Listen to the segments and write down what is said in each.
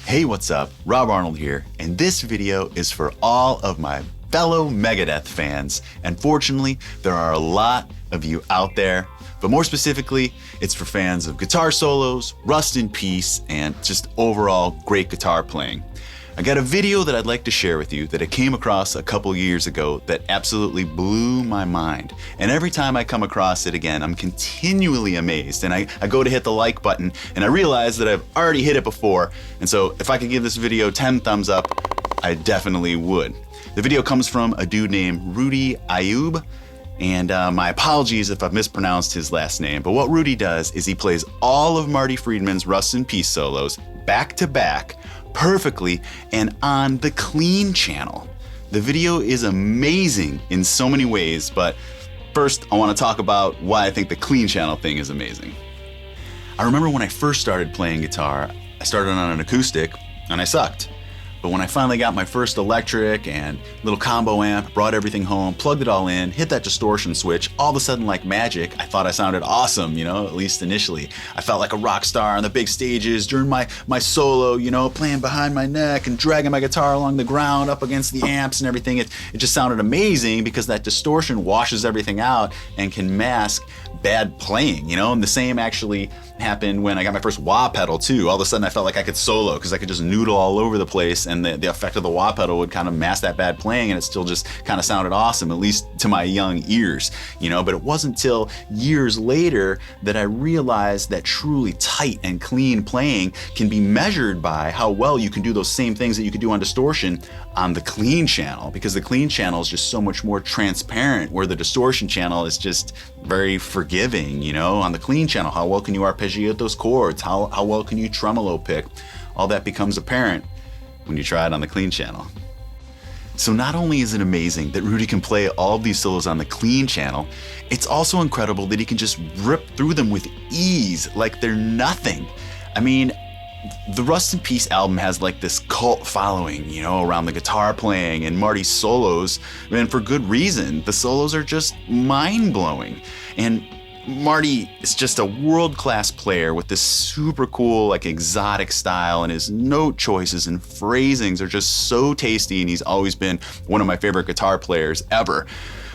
Hey, what's up? Rob Arnold here, and this video is for all of my fellow Megadeth fans. And fortunately, there are a lot of you out there, but more specifically, it's for fans of guitar solos, Rust in Peace, and just overall great guitar playing. I got a video that I'd like to share with you that I came across a couple years ago that absolutely blew my mind. And every time I come across it again, I'm continually amazed. And I go to hit the like button and I realize that I've already hit it before. And so if I could give this video 10 thumbs up, I definitely would. The video comes from a dude named Rudy Ayub. And my apologies if I've mispronounced his last name, but what Rudy does is he plays all of Marty Friedman's Rust in Peace solos back to back perfectly and on the clean channel. The video is amazing in so many ways, but first I want to talk about why I think the clean channel thing is amazing. I remember when I first started playing guitar, I started on an acoustic and I sucked. But when I finally got my first electric and little combo amp, brought everything home, plugged it all in, hit that distortion switch, all of a sudden like magic, I thought I sounded awesome, at least initially. I felt like a rock star on the big stages during my solo, playing behind my neck and dragging my guitar along the ground up against the amps and everything. It just sounded amazing because that distortion washes everything out and can mask bad playing, and the same actually happened when I got my first wah pedal too. All of a sudden I felt like I could solo because I could just noodle all over the place and the effect of the wah pedal would kind of mask that bad playing and it still just kind of sounded awesome, at least to my young ears, but it wasn't until years later that I realized that truly tight and clean playing can be measured by how well you can do those same things that you could do on distortion on the clean channel, because the clean channel is just so much more transparent, where the distortion channel is just very forgiving, on the clean channel. How well can you arpeggiate those chords? How well can you tremolo pick? All that becomes apparent when you try it on the clean channel. So not only is it amazing that Rudy can play all of these solos on the clean channel, it's also incredible that he can just rip through them with ease like they're nothing. I mean, the Rust in Peace album has like this cult following, around the guitar playing and Marty's solos, and for good reason. The solos are just mind-blowing. And Marty is just a world-class player with this super cool, exotic style, and his note choices and phrasings are just so tasty, and he's always been one of my favorite guitar players ever.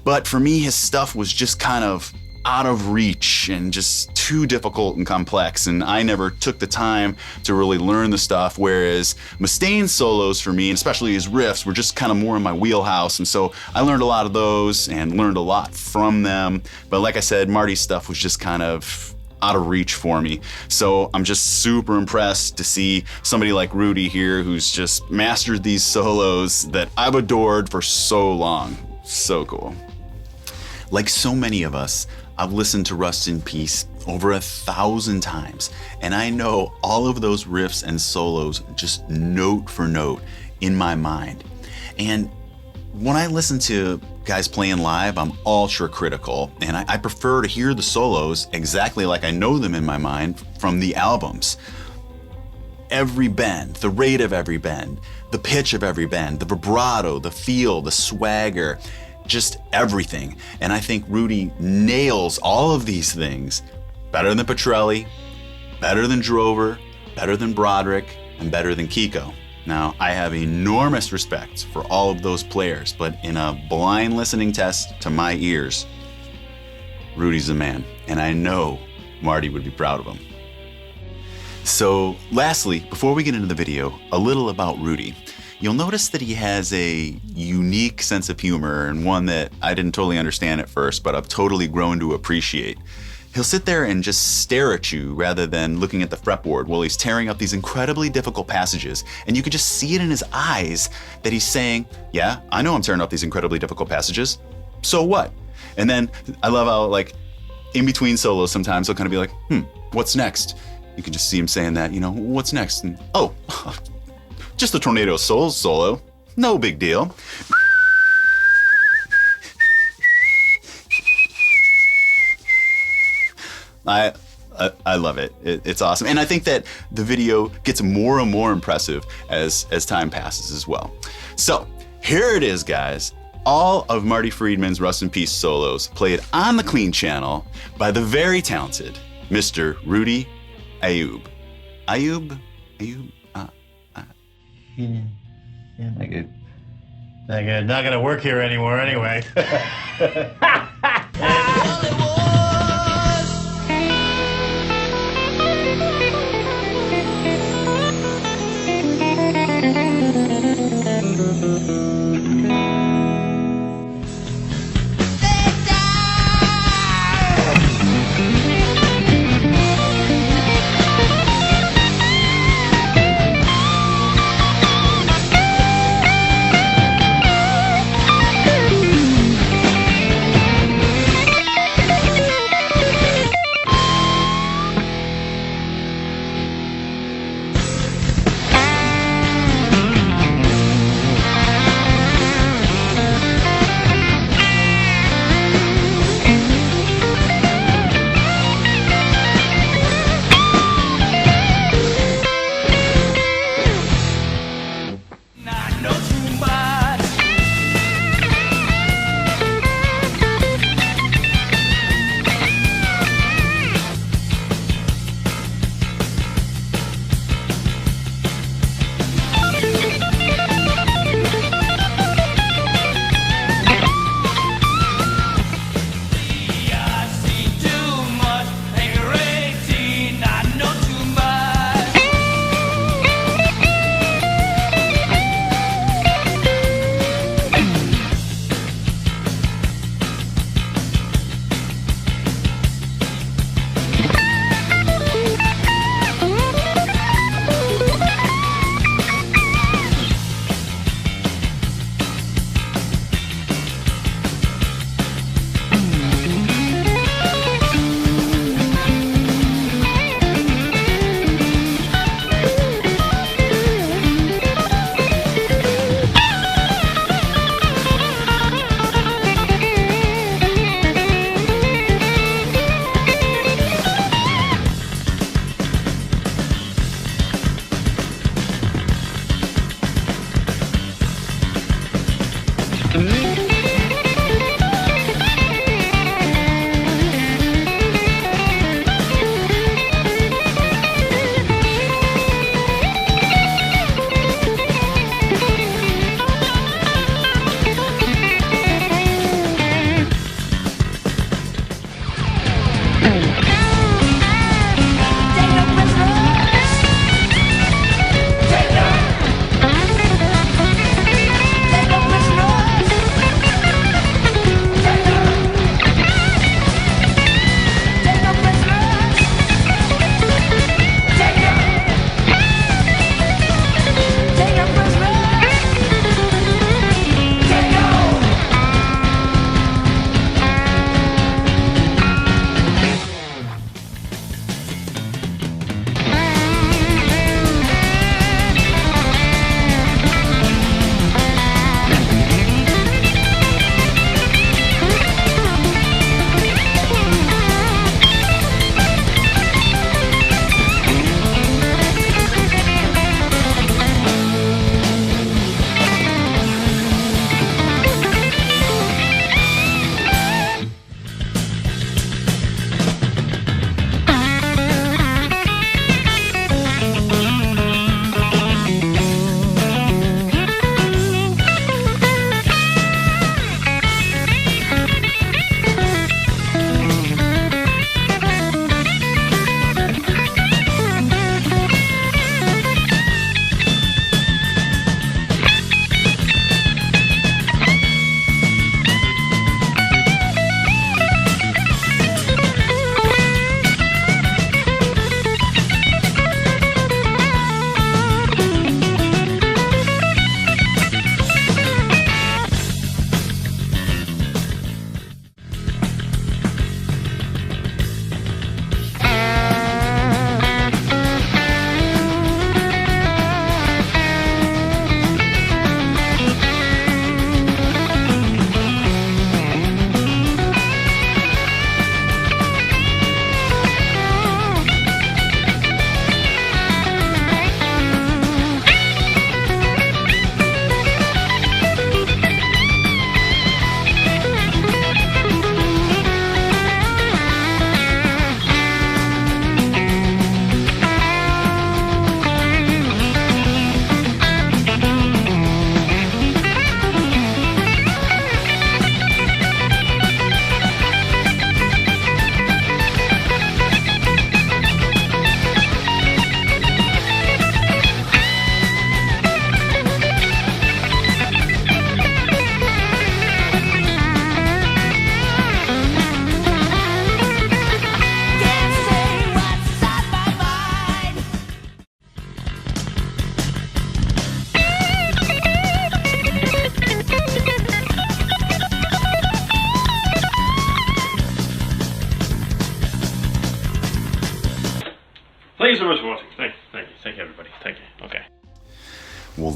But for me, his stuff was just kind of out of reach and just too difficult and complex, and I never took the time to really learn the stuff, whereas Mustaine's solos for me, and especially his riffs, were just kind of more in my wheelhouse, and so I learned a lot of those and learned a lot from them. But like I said, Marty's stuff was just kind of out of reach for me. So I'm just super impressed to see somebody like Rudy here who's just mastered these solos that I've adored for so long. So cool. Like so many of us, I've listened to Rust in Peace over 1,000 times, and I know all of those riffs and solos just note for note in my mind. And when I listen to guys playing live, I'm ultra critical, and I prefer to hear the solos exactly like I know them in my mind from the albums. Every bend, the rate of every bend, the pitch of every bend, the vibrato, the feel, the swagger, just everything. And I think Rudy nails all of these things better than Petrelli, better than Drover, better than Broderick, and better than Kiko. Now, I have enormous respect for all of those players, but in a blind listening test to my ears, Rudy's the man, and I know Marty would be proud of him. So lastly, before we get into the video, a little about Rudy. You'll notice that he has a unique sense of humor, and one that I didn't totally understand at first, but I've totally grown to appreciate. He'll sit there and just stare at you rather than looking at the fretboard while he's tearing up these incredibly difficult passages, and you can just see it in his eyes that he's saying, yeah, I know I'm tearing up these incredibly difficult passages, so what? And then I love how in between solos sometimes he'll kind of be like, what's next? You can just see him saying that, what's next? And, oh, just the Tornado Souls solo, no big deal. I love it. It's awesome. And I think that the video gets more and more impressive as time passes as well. So here it is, guys. All of Marty Friedman's Rust in Peace solos played on the clean channel by the very talented Mr. Rudy Ayub. Yeah. Not gonna work here anymore anyway.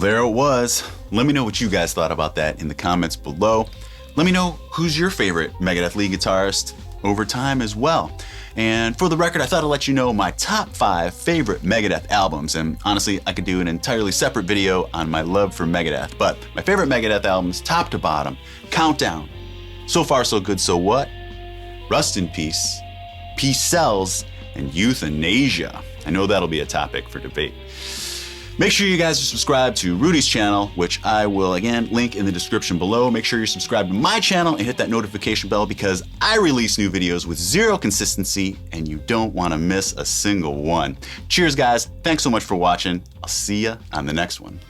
there it was. Let me know what you guys thought about that in the comments below. Let me know who's your favorite Megadeth lead guitarist over time as well. And for the record, I thought I'd let you know my top 5 favorite Megadeth albums. And honestly, I could do an entirely separate video on my love for Megadeth. But my favorite Megadeth albums, top to bottom, Countdown, So Far So Good So What, Rust in Peace, Peace Sells, and Euthanasia. I know that'll be a topic for debate. Make sure you guys are subscribed to Rudy's channel, which I will again link in the description below. Make sure you're subscribed to my channel and hit that notification bell because I release new videos with zero consistency and you don't want to miss a single one. Cheers, guys. Thanks so much for watching. I'll see you on the next one.